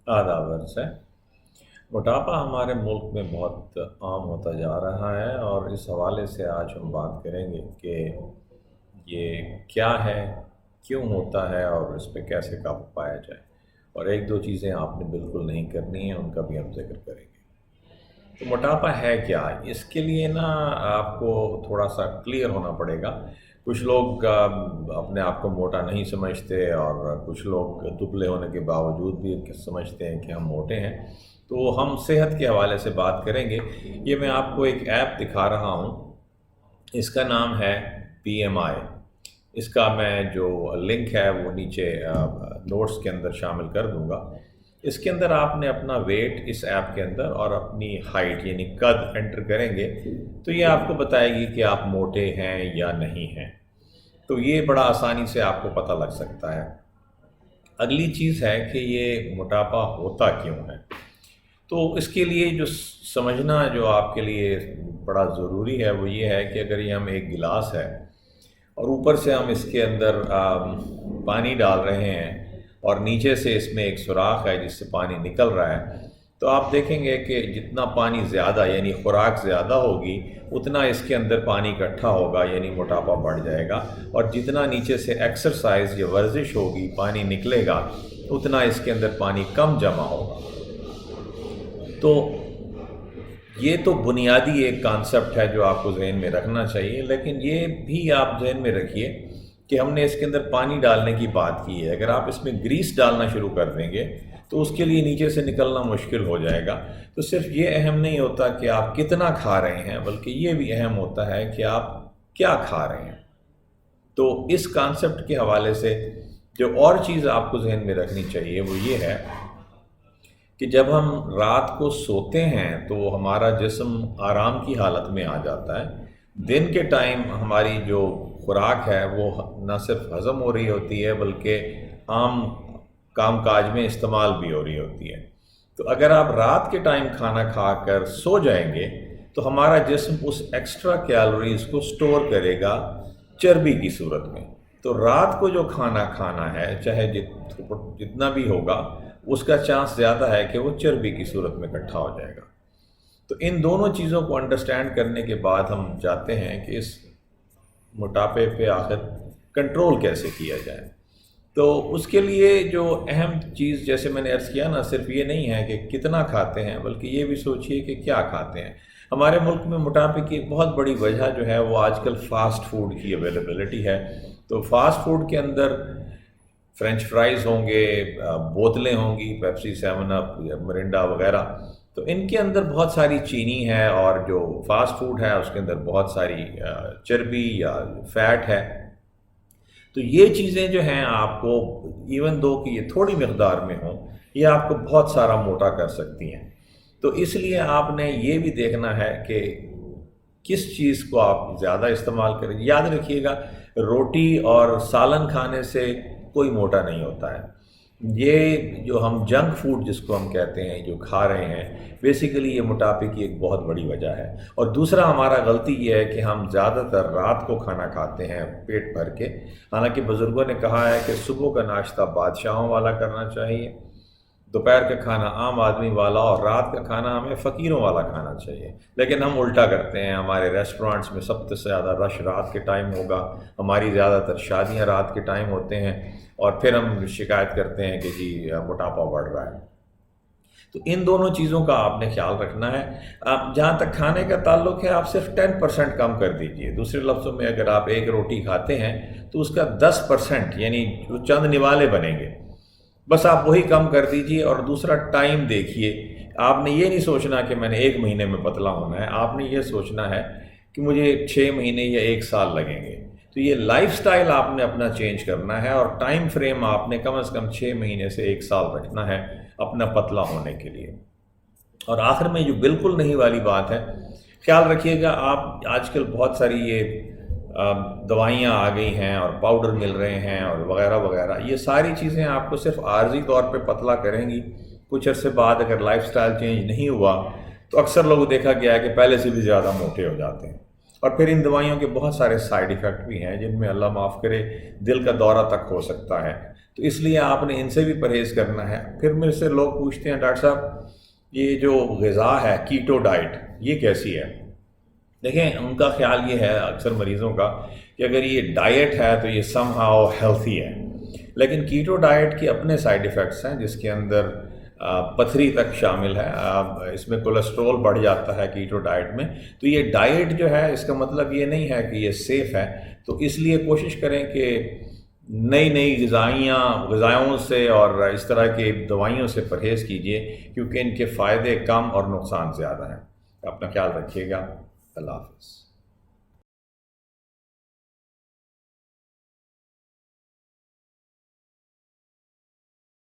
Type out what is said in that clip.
आदाब अर्ज़ है। मोटापा हमारे मुल्क में बहुत आम होता जा रहा है और इस हवाले से आज हम बात करेंगे कि ये क्या है, क्यों होता है और इस पे कैसे काबू पाया जाए। और एक दो चीज़ें आपने बिल्कुल नहीं करनी है, उनका भी हम ज़िक्र करेंगे। तो मोटापा है क्या? इसके लिए ना आपको थोड़ा-सा क्लियर होना पड़ेगा। कुछ लोग अपने आप को मोटा नहीं समझते और कुछ लोग दुबले होने के बावजूद भी समझते हैं कि हम मोटे हैं। तो हम सेहत के हवाले से बात करेंगे। ये मैं आपको एक ऐप दिखा रहा हूँ, इसका नाम है बीएमआई। इसका मैं जो लिंक है वो नीचे नोट्स के अंदर शामिल कर दूंगा। इसके अंदर आपने अपना वेट इस ऐप के अंदर और अपनी हाइट यानी कद एंटर करेंगे तो ये आपको बताएगी कि आप मोटे हैं या नहीं हैं। तो ये बड़ा आसानी से आपको पता लग सकता है। अगली चीज़ है कि ये मोटापा होता क्यों है। तो इसके लिए जो समझना जो आपके लिए बड़ा ज़रूरी है वो ये है कि अगर ये हम एक गिलास है और ऊपर से हम इसके अंदर पानी डाल रहे हैं और नीचे से इसमें एक सुराख है जिससे पानी निकल रहा है, तो आप देखेंगे कि जितना पानी ज़्यादा यानी खुराक ज़्यादा होगी उतना इसके अंदर पानी इकट्ठा होगा यानी मोटापा बढ़ जाएगा। और जितना नीचे से एक्सरसाइज या वर्जिश होगी पानी निकलेगा उतना इसके अंदर पानी कम जमा होगा। तो ये तो बुनियादी एक कॉन्सेप्ट है जो आपको जहन में रखना चाहिए, लेकिन ये भी आप जहन में रखिए कि हमने इसके अंदर पानी डालने की बात की है। अगर आप इसमें ग्रीस डालना शुरू कर देंगे तो उसके लिए नीचे से निकलना मुश्किल हो जाएगा। तो सिर्फ ये अहम नहीं होता कि आप कितना खा रहे हैं, बल्कि ये भी अहम होता है कि आप क्या खा रहे हैं। तो इस कॉन्सेप्ट के हवाले से जो और चीज़ आपको जहन में रखनी चाहिए वो ये है कि जब हम रात को सोते हैं तो हमारा जिस्म आराम की हालत में आ जाता है। दिन के टाइम हमारी जो खुराक है वो न सिर्फ हज़म हो रही होती है बल्कि आम काम काज में इस्तेमाल भी हो रही होती है। तो अगर आप रात के टाइम खाना खाकर सो जाएंगे तो हमारा जिस्म उस एक्स्ट्रा कैलोरीज को स्टोर करेगा चर्बी की सूरत में। तो रात को जो खाना खाना है चाहे जितना भी होगा उसका चांस ज़्यादा है कि वो चर्बी की सूरत में इकट्ठा हो जाएगा। तो इन दोनों चीज़ों को अंडरस्टैंड करने के बाद हम चाहते हैं कि इस मोटापे पे आखिर कंट्रोल कैसे किया जाए। तो उसके लिए जो अहम चीज़ जैसे मैंने अर्ज़ किया ना, सिर्फ ये नहीं है कि कितना खाते हैं बल्कि ये भी सोचिए कि क्या खाते हैं। हमारे मुल्क में मोटापे की एक बहुत बड़ी वजह जो है वो आजकल फ़ास्ट फूड की अवेलेबिलिटी है। तो फास्ट फूड के अंदर फ्रेंच फ्राइज़ होंगे, बोतलें होंगी पेप्सी, सेवन अप या मिरिंडा वगैरह। तो इनके अंदर बहुत सारी चीनी है और जो फास्ट फूड है उसके अंदर बहुत सारी चर्बी या फैट है। तो ये चीज़ें जो हैं आपको इवन दो कि ये थोड़ी मकदार में हों, ये आपको बहुत सारा मोटा कर सकती हैं। तो इसलिए आपने ये भी देखना है कि किस चीज़ को आप ज़्यादा इस्तेमाल करें। याद रखिएगा, रोटी और सालन खाने से कोई मोटा नहीं होता है। ये जो हम जंक फूड जिसको हम कहते हैं जो खा रहे हैं, बेसिकली ये मोटापे की एक बहुत बड़ी वजह है। और दूसरा हमारा गलती ये है कि हम ज़्यादातर रात को खाना खाते हैं पेट भर के। हालांकि बुज़ुर्गों ने कहा है कि सुबह का नाश्ता बादशाहों वाला करना चाहिए, दोपहर का खाना आम आदमी वाला और रात का खाना हमें फ़कीरों वाला खाना चाहिए। लेकिन हम उल्टा करते हैं। हमारे रेस्टोरेंट्स में सबसे ज़्यादा रश रात के टाइम होगा, हमारी ज़्यादातर शादियां रात के टाइम होते हैं और फिर हम शिकायत करते हैं कि जी मोटापा बढ़ रहा है। तो इन दोनों चीज़ों का आपने ख्याल रखना है। आप जहाँ तक खाने का ताल्लुक है, आप सिर्फ 10% कम कर दीजिए। दूसरे लफ्ज़ों में अगर आप एक रोटी खाते हैं तो उसका 10% यानी जो चंद निवाले बनेंगे, बस आप वही कम कर दीजिए। और दूसरा टाइम देखिए। आपने ये नहीं सोचना कि मैंने एक महीने में पतला होना है, आपने ये सोचना है कि मुझे 6 महीने या 1 साल लगेंगे। तो ये लाइफस्टाइल आपने अपना चेंज करना है और टाइम फ्रेम आपने कम से कम 6 महीने से 1 साल रखना है अपना पतला होने के लिए। और आखिर में जो बिल्कुल नहीं वाली बात है, ख्याल रखिएगा, आप आजकल बहुत सारी ये दवाइयाँ आ गई हैं और पाउडर मिल रहे हैं और वगैरह वगैरह, ये सारी चीज़ें आपको सिर्फ आर्जी तौर पे पतला करेंगी। कुछ अरसे बाद अगर लाइफस्टाइल चेंज नहीं हुआ तो अक्सर लोग देखा गया है कि पहले से भी ज़्यादा मोटे हो जाते हैं। اور پھر ان دوائیوں کے بہت سارے سائیڈ ایفیکٹ بھی ہیں جن میں اللہ معاف کرے دل کا دورہ تک ہو سکتا ہے، تو اس لیے آپ نے ان سے بھی پرہیز کرنا ہے۔ پھر میرے سے لوگ پوچھتے ہیں ڈاکٹر صاحب یہ جو غذا ہے کیٹو ڈائٹ یہ کیسی ہے؟ دیکھیں ان کا خیال یہ ہے اکثر مریضوں کا کہ اگر یہ ڈائٹ ہے تو یہ سم ہاؤ ہیلتھی ہے، لیکن کیٹو ڈائٹ کے اپنے سائیڈ ایفیکٹس ہیں جس کے اندر پتھری تک شامل ہے، اس میں کولیسٹرول بڑھ جاتا ہے کیٹو ڈائٹ میں۔ تو یہ ڈائٹ جو ہے اس کا مطلب یہ نہیں ہے کہ یہ سیف ہے، تو اس لیے کوشش کریں کہ نئی نئی غذائیوں سے اور اس طرح کے دوائیوں سے پرہیز کیجیے، کیونکہ ان کے فائدے کم اور نقصان زیادہ ہیں۔ اپنا خیال رکھیے گا۔ اللہ حافظ۔